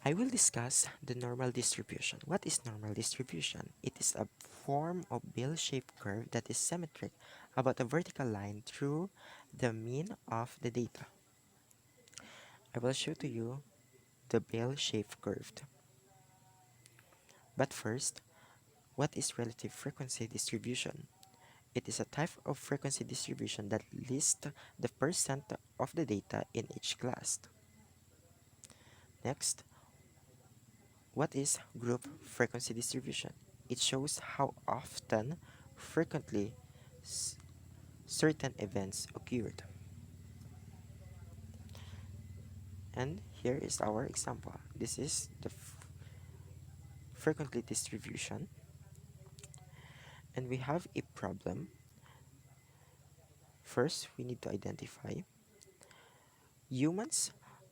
I will discuss the normal distribution. What is normal distribution? It is a form of bell-shaped curve that is symmetric about a vertical line through the mean of the data. I will show to you the bell-shaped curve. But first, what is relative frequency distribution? It is a type of frequency distribution that lists the percent of the data in each class. Next, what is group frequency distribution? It shows how often, frequently, certain events occurred. And here is our example. This is the frequently distribution. And we have a problem. First, we need to identify humans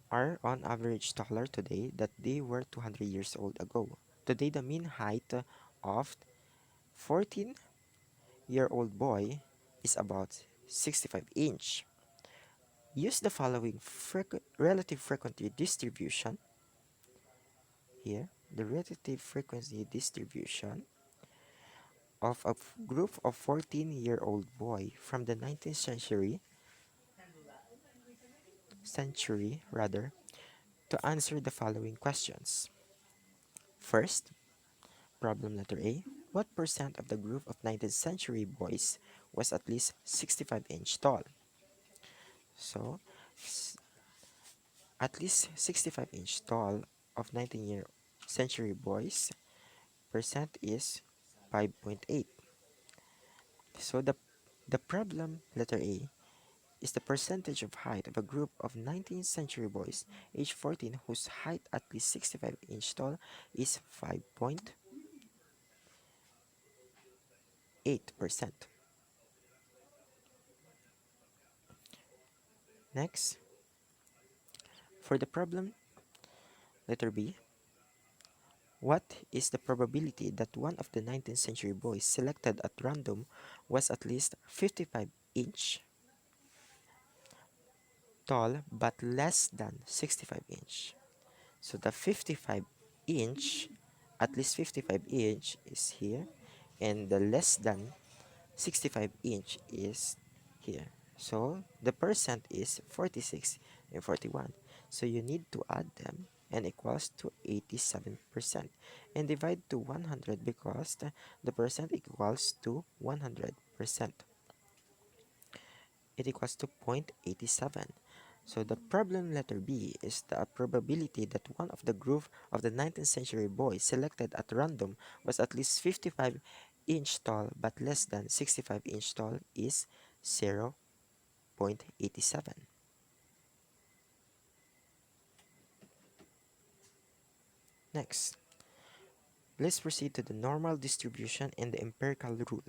are on average taller today than they were 200 years old ago. Today, the mean height of 14-year-old boy is about 65 inch. Use the following relative frequency distribution. Here, the relative frequency distribution of a group of 14-year-old boy from the 19th century rather, to answer the following questions. First, problem letter A. What percent of the group of 19th century boys was at least 65 inch tall? So, at least 65 inch tall of 19th century boys percent is 5.8. So the problem letter A is the percentage of height of a group of 19th century boys age 14 whose height at least 65 inch tall is 5.8%. Next, for the problem letter B, what is the probability that one of the 19th century boys selected at random was at least 55 inch tall but less than 65 inch? So the 55 inch, at least 55 inch is here, and the less than 65 inch is here. So the percent is 46 and 41. So you need to add them and equals to 87% and divide to 100 because the percent equals to 100%. It equals to 0.87. So the problem letter B is the probability that one of the group of the 19th century boys selected at random was at least 55 inch tall but less than 65 inch tall is 0.87. Next, let's proceed to the normal distribution and the empirical rule.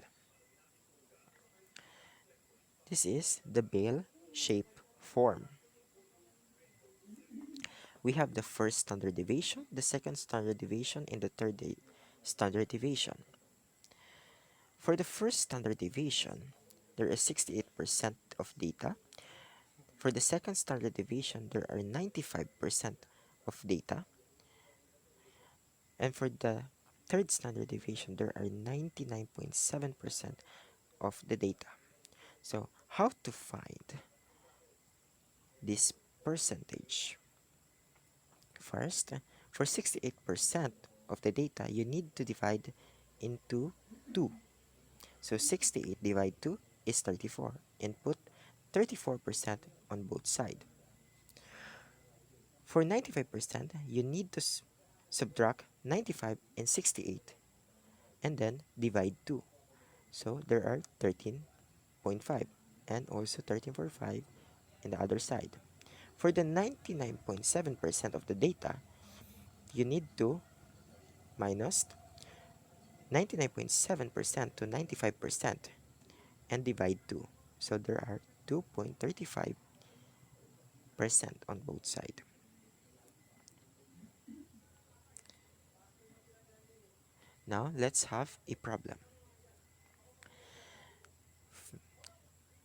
This is the bell shape form. We have the first standard deviation, the second standard deviation, and the third standard deviation. For the first standard deviation, there is 68% of data. For the second standard deviation, there are 95% of data. And for the third standard deviation, there are 99.7% of the data. So, how to find this percentage? First, for 68% of the data, you need to divide into 2. So 68 divided 2 is 34 and put 34% on both sides. For 95%, you need to subtract 95 and 68 and then divide 2. So there are 13.5 and also 13.5 in the other side. For the 99.7% of the data, you need to minus 99.7% to 95% and divide 2. So there are 2.35% on both sides. Now let's have a problem.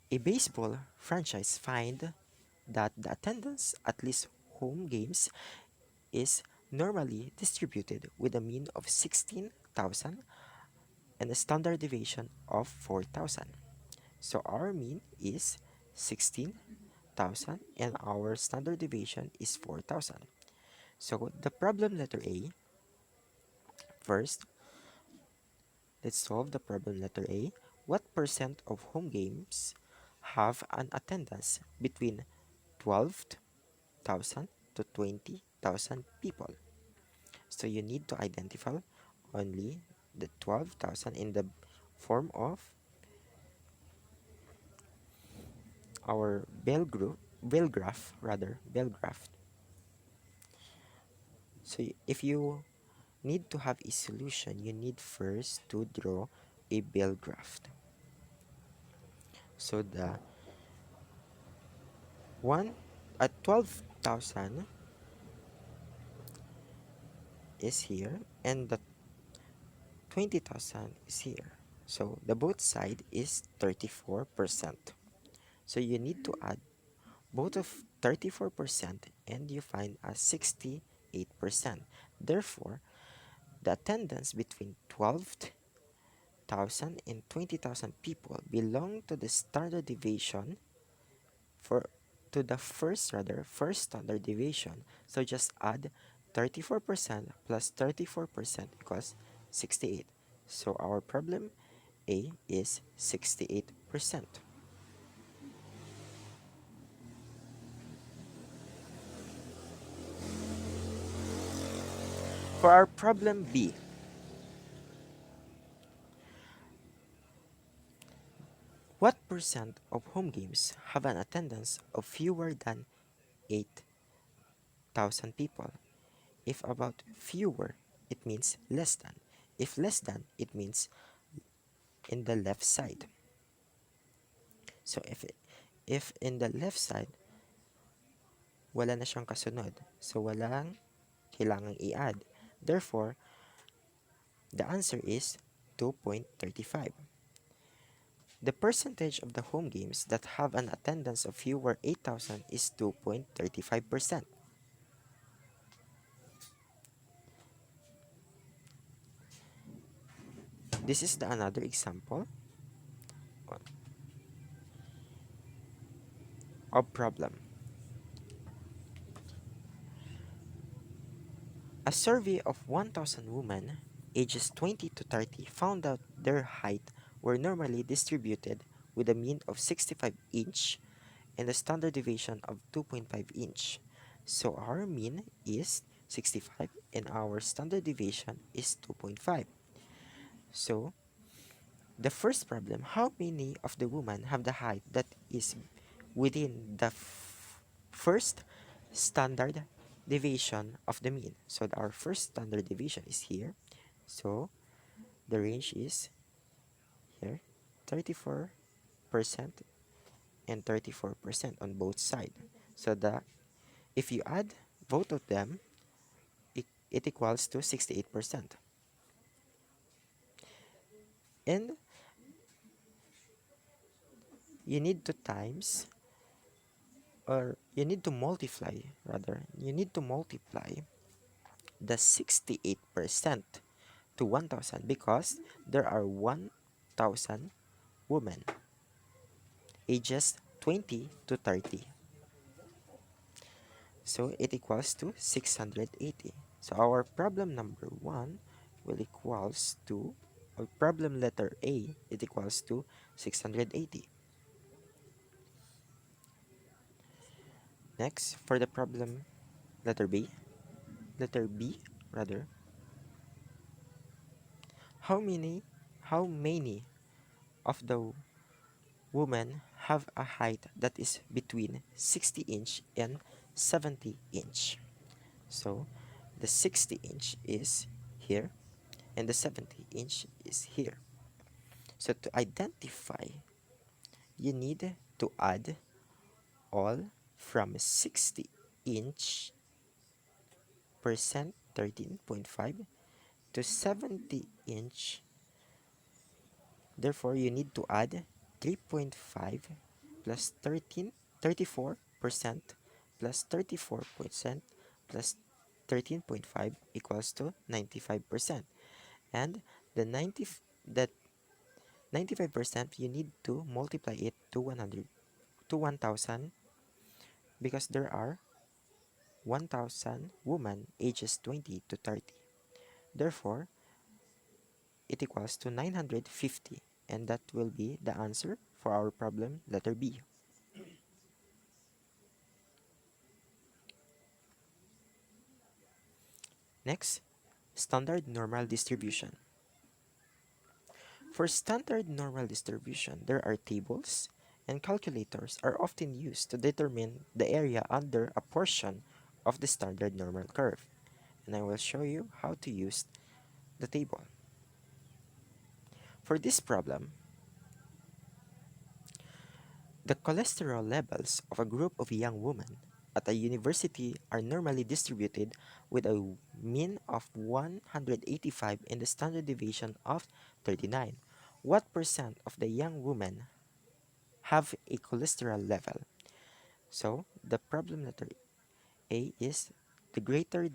A baseball franchise find that the attendance at least home games is normally distributed with a mean of 16,000 and a standard deviation of 4,000. So our mean is 16,000 and our standard deviation is 4,000. So the problem letter A, first, let's solve the problem letter A. What percent of home games have an attendance between 12,000 to 20,000 people? So you need to identify only the 12,000 in the form of our Bell graph. So if you need to have a solution, you need first to draw a Bell graph. So the one at 12,000 is here and the 20,000 is here. So the both side is 34%. So you need to add both of 34% and you find a 68%. Therefore, the attendance between 12,000 and 20,000 people belong to the standard deviation for to the first standard deviation. So just add 34% plus 34% equals 68. So our problem A is 68%. For our problem B, what percent of home games have an attendance of fewer than 8,000 people? If about fewer, it means less than. If less than, it means in the left side. So if in the left side, wala na siyang kasunod. So walang kailangang i-add. Therefore, the answer is 2.35. The percentage of the home games that have an attendance of fewer 8,000 is 2.35%. This is another example of problem. A survey of 1,000 women ages 20 to 30 found out their height were normally distributed with a mean of 65 inch and a standard deviation of 2.5 inch. So our mean is 65 and our standard deviation is 2.5. So the first problem, how many of the women have the height that is within the first standard deviation of the mean? So our first standard deviation is here. So the range is here, 34% and 34% on both sides. So if you add both of them, it equals to 68%. And you need to times, or you need to multiply, rather, you need to multiply the 68% to 1,000 because there are 1,000 women ages 20 to 30. So it equals to 680. So our problem number 1 will equals to, or problem letter A, it equals to 680. Next, for the problem letter letter B rather, how many of the women have a height that is between 60 inch and 70 inch? So the 60 inch is here and the 70 inch is here. So to identify, you need to add all from 60 inch percent 13.5 to 70 inch. Therefore, you need to add 3.5 plus 34% plus 34% plus 13.5 equals to 95%. And the 90 that 95% you need to multiply it to 100 to 1000 because there are 1000 women ages 20 to 30. Therefore, it equals to 950, and that will be the answer for our problem letter B. Next, standard normal distribution. For standard normal distribution, there are tables and calculators are often used to determine the area under a portion of the standard normal curve. And I will show you how to use the table. For this problem, the cholesterol levels of a group of young women at a university are normally distributed with a mean of 185 and the standard deviation of 39. What percent of the young women have a cholesterol level? So the problem letter A is the greater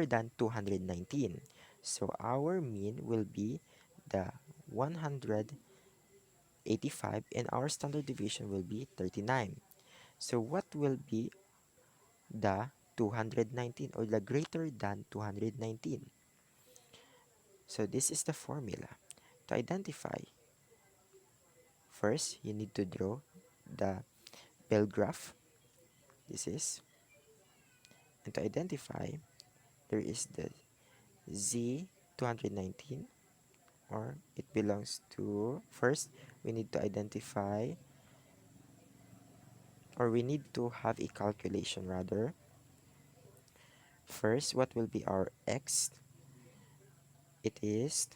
than 219. So our mean will be the 185 and our standard deviation will be 39. So what will be the 219 or the greater than 219? So this is the formula. To identify, first you need to draw the bell graph. This is, and to identify, there is the Z 219, or it belongs to, first we need to identify, or we need to have a calculation rather. First, what will be our X? It is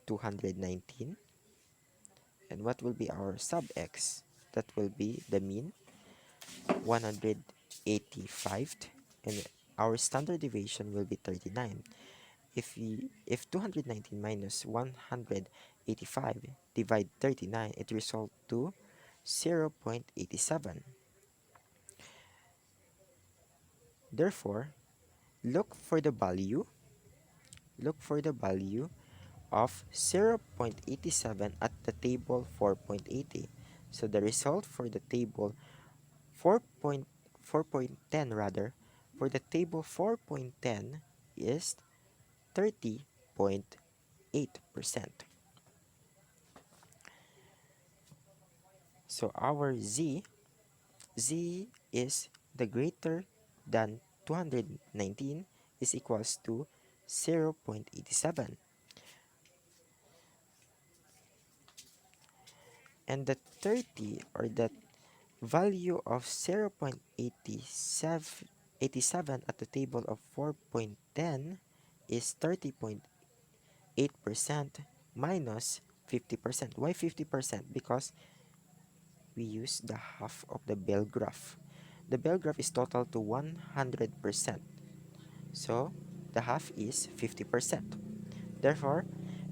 219. And what will be our sub X? That will be the mean, 185, and our standard deviation will be 39. If 219 minus 185 divide 39, it results to 0.87. Therefore, look for the value look for the value of 0.87 at the table 4.80. So the result for the table 4.10 rather, for the table 4.10 is 30.8%. So our Z is the greater than 219 is equals to 0.87. And the 30, or the value of 0.87 at the table of 4.10 is 30.8% minus 50%. Why 50%? Because we use the half of the bell graph. The bell graph is total to 100%. So the half is 50%. Therefore,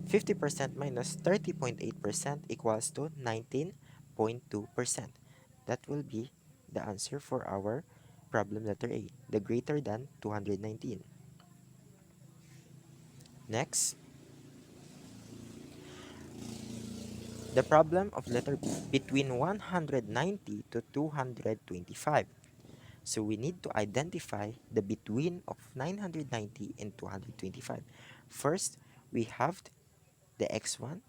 50% minus 30.8% equals to 19.2%. That will be the answer for our problem letter A, the greater than 219. Next, the problem of letter B, between 190 to 225. So we need to identify the between of 990 and 225. First, we have the x1.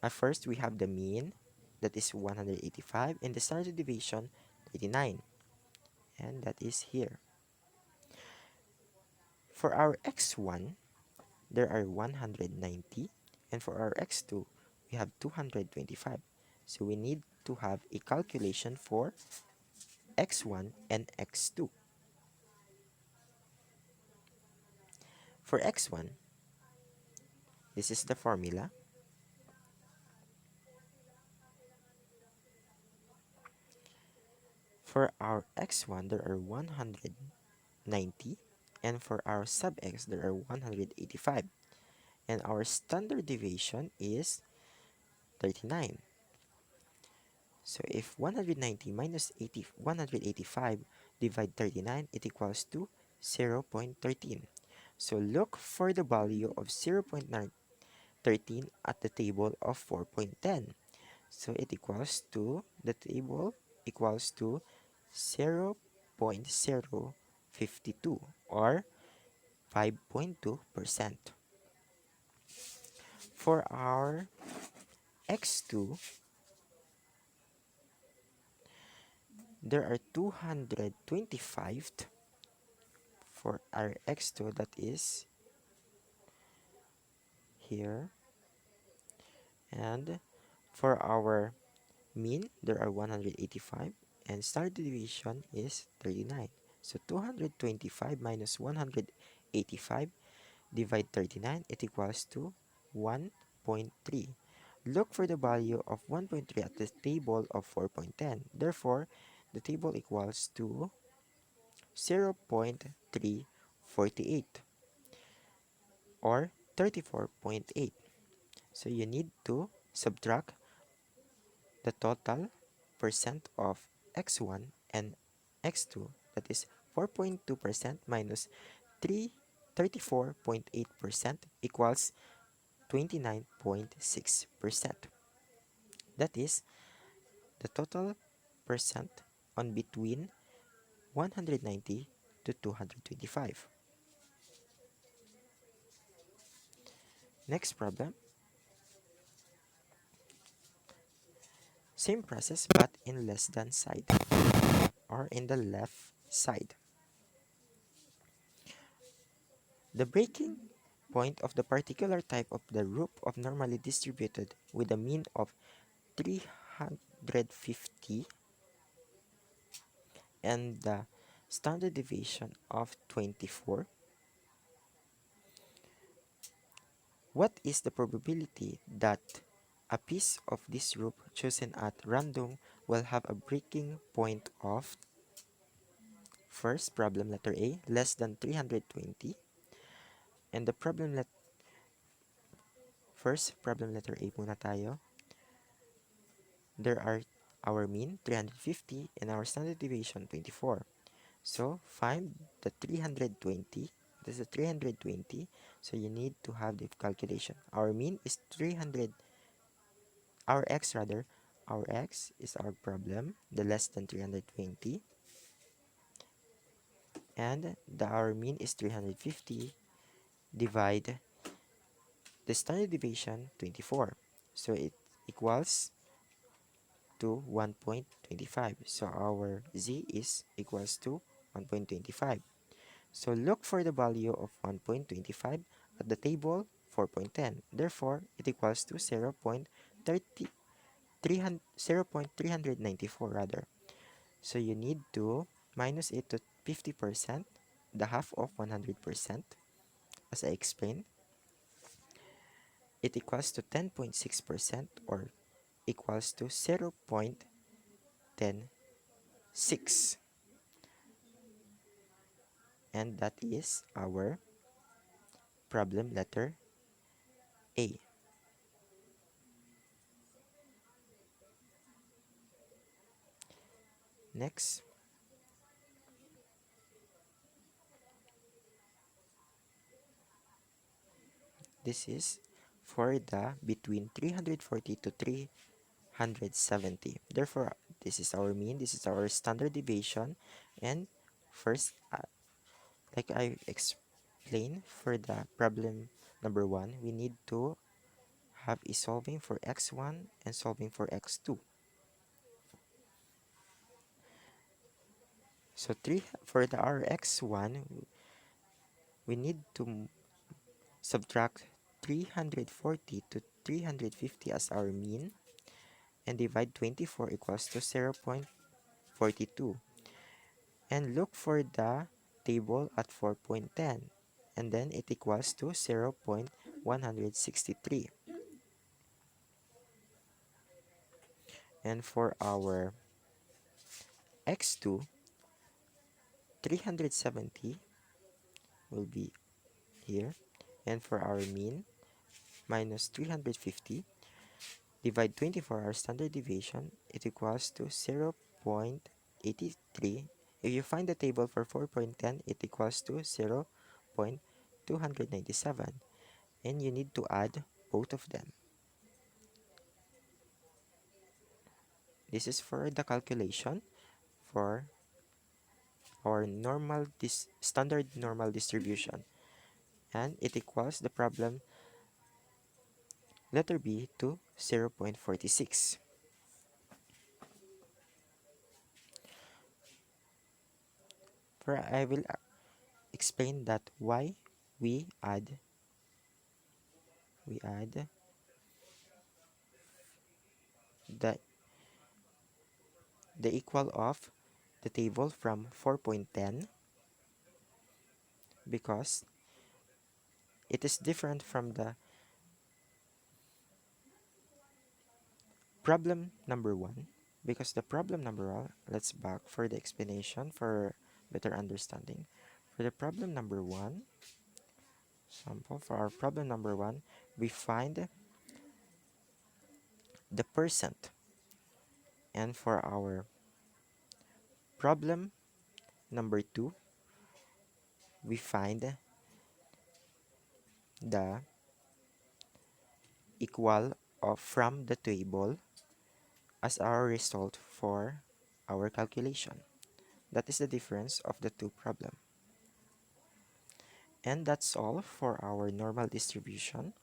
First, we have the mean, that is 185, and the standard deviation, 89. And that is here. For our x1, there are 190, and for our x2, we have 225. So we need to have a calculation for x1 and x2. For x1, this is the formula. For our x1, there are 190, and for our sub x, there are 185. And our standard deviation is 39. So if 190 minus 185 divide 39, it equals to 0.13. So look for the value of 0.13 at the table of 4.10. So it equals to, the table equals to 0.052 or 5.2%. For our x2, there are 225 for our x2, that is here, and for our mean there are 185 and standard deviation is 39. So 225 minus 185 divide 39, it equals to 1.3. Look for the value of 1.3 at the table of 4.10. Therefore, the table equals to 0.348 or 34.8. So you need to subtract the total percent of x1 and x2, that is 4.2% minus 34.8% equals 29.6%. That is the total percent on between 190 to 225. Next problem, same process but in less than side or in the left side. The breaking point of the particular type of the roof of normally distributed with a mean of 350 and the standard deviation of 24. What is the probability that a piece of this roof chosen at random will have a breaking point of, first problem letter A, less than 320, and the first problem letter A muna tayo. There are our mean 350 and our standard deviation 24. So find the 320. This is 320. So you need to have the calculation. Our mean is 300. Our x rather. Our x is our problem. The less than 320. And our mean is 350. Divide the standard deviation 24. So it equals to 1.25. So our z is equals to 1.25. So look for the value of 1.25 at the table 4.10. Therefore, it equals to 0.30, 0.394 rather. So you need to minus it to 50%, the half of 100%, as I explained. It equals to 10.6% or equals to 0.106. And that is our problem letter A. Next, this is for the between 340 to 370. Therefore, this is our mean, this is our standard deviation, and first, like I explained for the problem number 1, we need to have a solving for x1 and solving for x2. So for the our x1, we need to subtract 340 to 350 as our mean and divide 24 equals to 0.42 and look for the table at 4.10 and then it equals to 0.163. And for our x2, 370 will be here, and for our mean minus 350 divide 24 our standard deviation, it equals to 0.83 If you find the table for 4.10, it equals to 0.297, and you need to add both of them. This is for the calculation for our standard normal distribution, and it equals the problem letter B to 0.46. For I will explain that why we add we add the equal of the table from 4.10, because it is different from the problem number 1. Because the problem number 1, let's back for the explanation for better understanding. For the problem number 1, for our problem number 1, we find the percent. And for our problem number 2, we find the equal of from the table as our result for our calculation. That is the difference of the two problems. And that's all for our normal distribution.